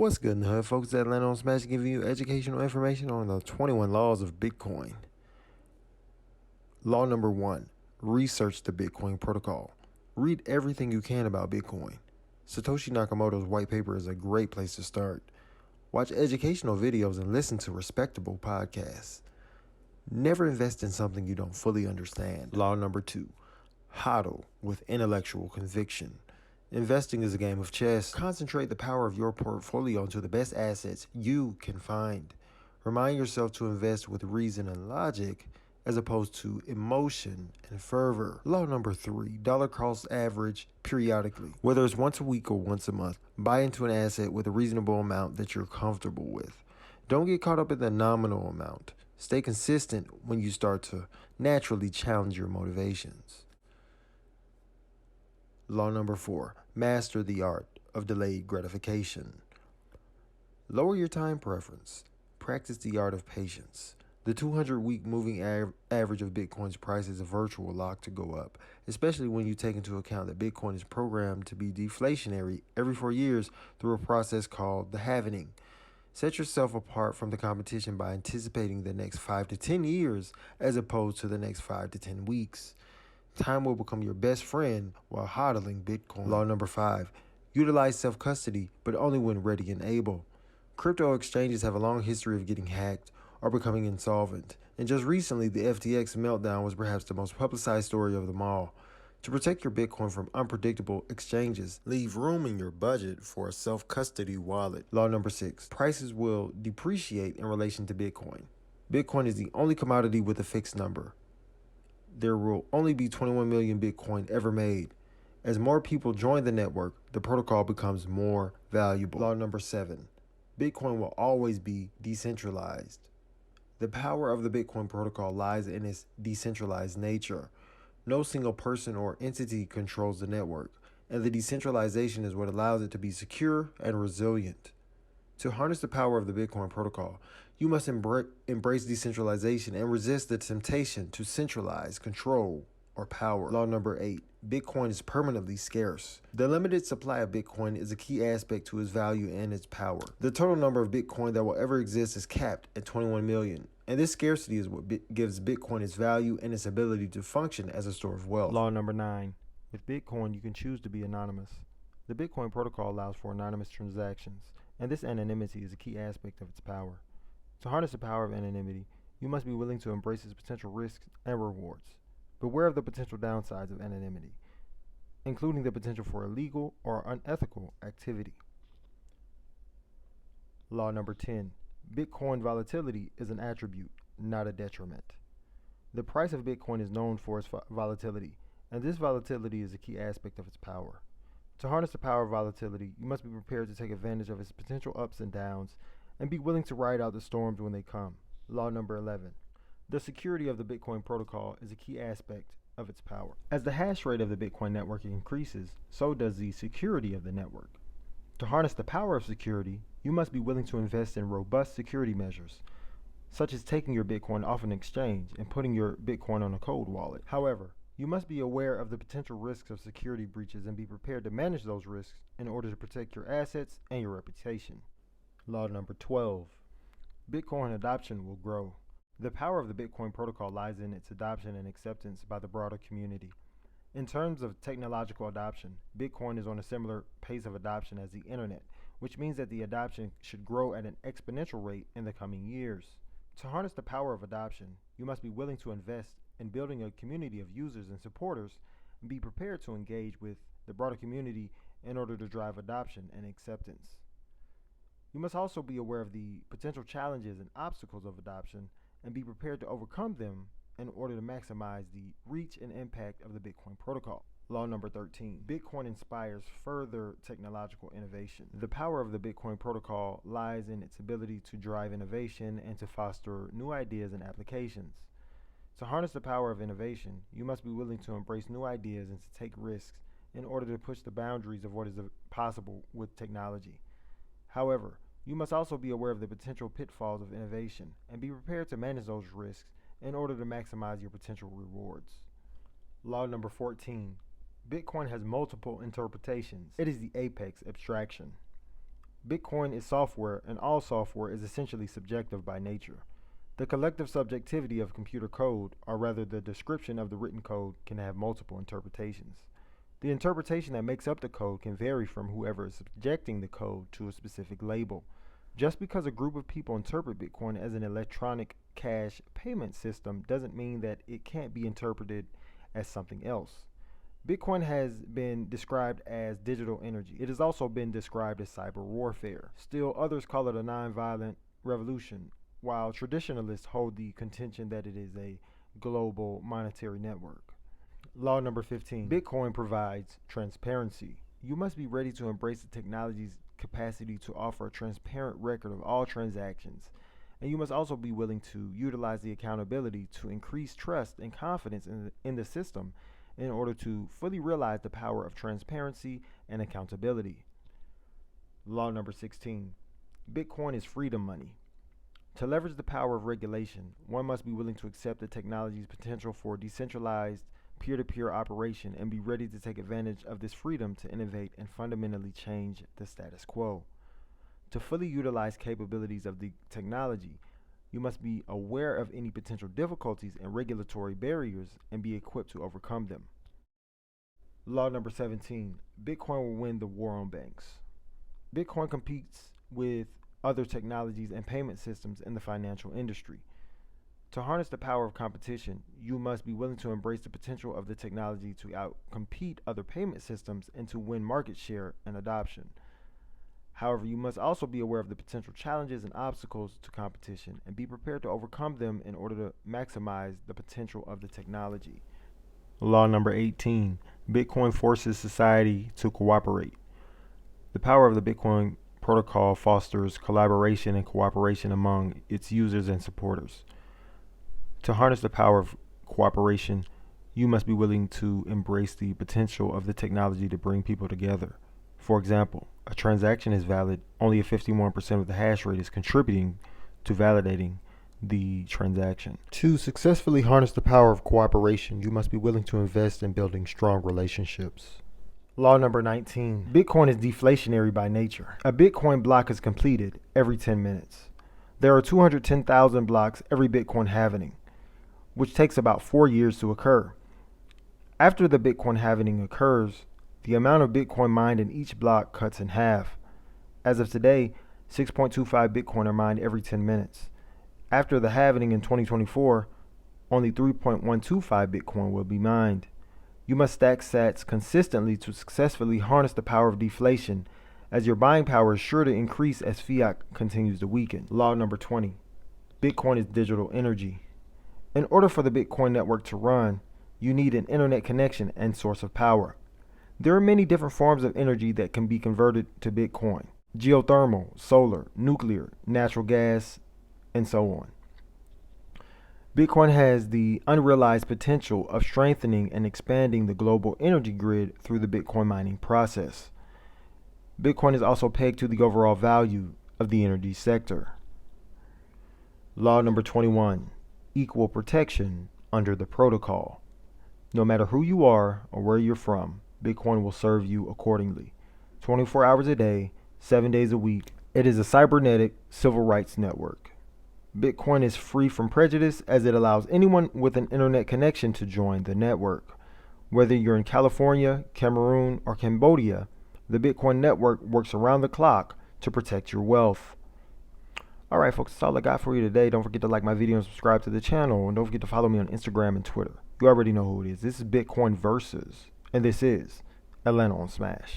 What's good in the hood, folks? It's Atlanta on Smash giving you educational information on the 21 laws of Bitcoin. Law number 1, research the Bitcoin protocol. Read everything you can about Bitcoin. Satoshi Nakamoto's white paper is a great place to start. Watch educational videos and listen to respectable podcasts. Never invest in something you don't fully understand. Law number 2, hodl with intellectual conviction. Investing is a game of chess. Concentrate the power of your portfolio into the best assets you can find. Remind yourself to invest with reason and logic as opposed to emotion and fervor. Law number 3, dollar cost average periodically. Whether it's once a week or once a month, buy into an asset with a reasonable amount that you're comfortable with. Don't get caught up in the nominal amount. Stay consistent when you start to naturally challenge your motivations. Law number 4, master the art of delayed gratification. Lower your time preference. Practice the art of patience. The 200-week moving average of Bitcoin's price is a virtual lock to go up, especially when you take into account that Bitcoin is programmed to be deflationary every 4 years through a process called the halvening. Set yourself apart from the competition by anticipating the next 5 to 10 years as opposed to the next 5 to 10 weeks. Time will become your best friend while hodling Bitcoin. Law number 5, utilize self-custody, but only when ready and able. Crypto exchanges have a long history of getting hacked or becoming insolvent, and just recently the FTX meltdown was perhaps the most publicized story of them all. To protect your Bitcoin from unpredictable exchanges, leave room in your budget for a self-custody wallet. Law number 6, prices will depreciate in relation to Bitcoin. Bitcoin is the only commodity with a fixed number. There will only be 21 million Bitcoin ever made. As more people join the network, the protocol becomes more valuable. Law number 7, Bitcoin will always be decentralized. The power of the Bitcoin protocol lies in its decentralized nature. No single person or entity controls the network, and the decentralization is what allows it to be secure and resilient. To harness the power of the Bitcoin protocol, you must embrace decentralization and resist the temptation to centralize control or power. Law number 8, Bitcoin is permanently scarce. The limited supply of Bitcoin is a key aspect to its value and its power. The total number of Bitcoin that will ever exist is capped at 21 million, and this scarcity is what gives Bitcoin its value and its ability to function as a store of wealth. Law number 9, with Bitcoin you can choose to be anonymous. The Bitcoin protocol allows for anonymous transactions, and this anonymity is a key aspect of its power. To harness the power of anonymity, you must be willing to embrace its potential risks and rewards. Beware of the potential downsides of anonymity, including the potential for illegal or unethical activity. Law number 10, Bitcoin volatility is an attribute, not a detriment. The price of Bitcoin is known for its volatility, and this volatility is a key aspect of its power. To harness the power of volatility, you must be prepared to take advantage of its potential ups and downs and be willing to ride out the storms when they come. Law number 11, the security of the Bitcoin protocol is a key aspect of its power. As the hash rate of the Bitcoin network increases, so does the security of the network. To harness the power of security, you must be willing to invest in robust security measures, such as taking your Bitcoin off an exchange and putting your Bitcoin on a cold wallet. However, you must be aware of the potential risks of security breaches and be prepared to manage those risks in order to protect your assets and your reputation. Law number 12, Bitcoin adoption will grow. The power of the Bitcoin protocol lies in its adoption and acceptance by the broader community. In terms of technological adoption, Bitcoin is on a similar pace of adoption as the internet, which means that the adoption should grow at an exponential rate in the coming years. To harness the power of adoption, you must be willing to invest in building a community of users and supporters and be prepared to engage with the broader community in order to drive adoption and acceptance. You must also be aware of the potential challenges and obstacles of adoption and be prepared to overcome them in order to maximize the reach and impact of the Bitcoin protocol. Law number 13, Bitcoin inspires further technological innovation. The power of the Bitcoin protocol lies in its ability to drive innovation and to foster new ideas and applications. To harness the power of innovation, you must be willing to embrace new ideas and to take risks in order to push the boundaries of what is possible with technology. However, you must also be aware of the potential pitfalls of innovation and be prepared to manage those risks in order to maximize your potential rewards. Law number 14, Bitcoin has multiple interpretations. It is the apex abstraction. Bitcoin is software, and all software is essentially subjective by nature. The collective subjectivity of computer code, or rather the description of the written code, can have multiple interpretations. The interpretation that makes up the code can vary from whoever is subjecting the code to a specific label. Just because a group of people interpret Bitcoin as an electronic cash payment system doesn't mean that it can't be interpreted as something else. Bitcoin has been described as digital energy. It has also been described as cyber warfare. Still, others call it a nonviolent revolution, while traditionalists hold the contention that it is a global monetary network. Law number 15. Bitcoin provides transparency. You must be ready to embrace the technology's capacity to offer a transparent record of all transactions, and you must also be willing to utilize the accountability to increase trust and confidence in the system in order to fully realize the power of transparency and accountability. Law number 16. Bitcoin is freedom money. To leverage the power of regulation, one must be willing to accept the technology's potential for decentralized peer-to-peer operation and be ready to take advantage of this freedom to innovate and fundamentally change the status quo. To fully utilize capabilities of the technology, you must be aware of any potential difficulties and regulatory barriers and be equipped to overcome them. Law number 17. Bitcoin will win the war on banks. Bitcoin competes with other technologies and payment systems in the financial industry. To harness the power of competition, you must be willing to embrace the potential of the technology to outcompete other payment systems and to win market share and adoption. However, you must also be aware of the potential challenges and obstacles to competition and be prepared to overcome them in order to maximize the potential of the technology. Law number 18. Bitcoin forces society to cooperate. The power of the Bitcoin protocol fosters collaboration and cooperation among its users and supporters. To harness the power of cooperation, you must be willing to embrace the potential of the technology to bring people together. For example, a transaction is valid only if 51% of the hash rate is contributing to validating the transaction. To successfully harness the power of cooperation, you must be willing to invest in building strong relationships. Law number 19. Bitcoin is deflationary by nature. A Bitcoin block is completed every 10 minutes. There are 210,000 blocks every Bitcoin halvening, which takes about 4 years to occur. After the Bitcoin halvening occurs, the amount of Bitcoin mined in each block cuts in half. As of today, 6.25 Bitcoin are mined every 10 minutes. After the halvening in 2024, only 3.125 Bitcoin will be mined. You must stack sats consistently to successfully harness the power of deflation, as your buying power is sure to increase as fiat continues to weaken. Law number 20. Bitcoin is digital energy. In order for the Bitcoin network to run, you need an internet connection and source of power. There are many different forms of energy that can be converted to Bitcoin: geothermal, solar, nuclear, natural gas, and so on. Bitcoin has the unrealized potential of strengthening and expanding the global energy grid through the Bitcoin mining process. Bitcoin is also pegged to the overall value of the energy sector. Law number 21. Equal protection under the protocol. No matter who you are or where you're from, Bitcoin will serve you accordingly. 24 hours a day, 7 days a week. It is a cybernetic civil rights network. Bitcoin is free from prejudice as it allows anyone with an internet connection to join the network. Whether you're in California, Cameroon, or Cambodia, the Bitcoin network works around the clock to protect your wealth. Alright folks, that's all I got for you today. Don't forget to like my video and subscribe to the channel. And don't forget to follow me on Instagram and Twitter. You already know who it is. This is Bitcoin Versus. And this is Atlanta on Smash.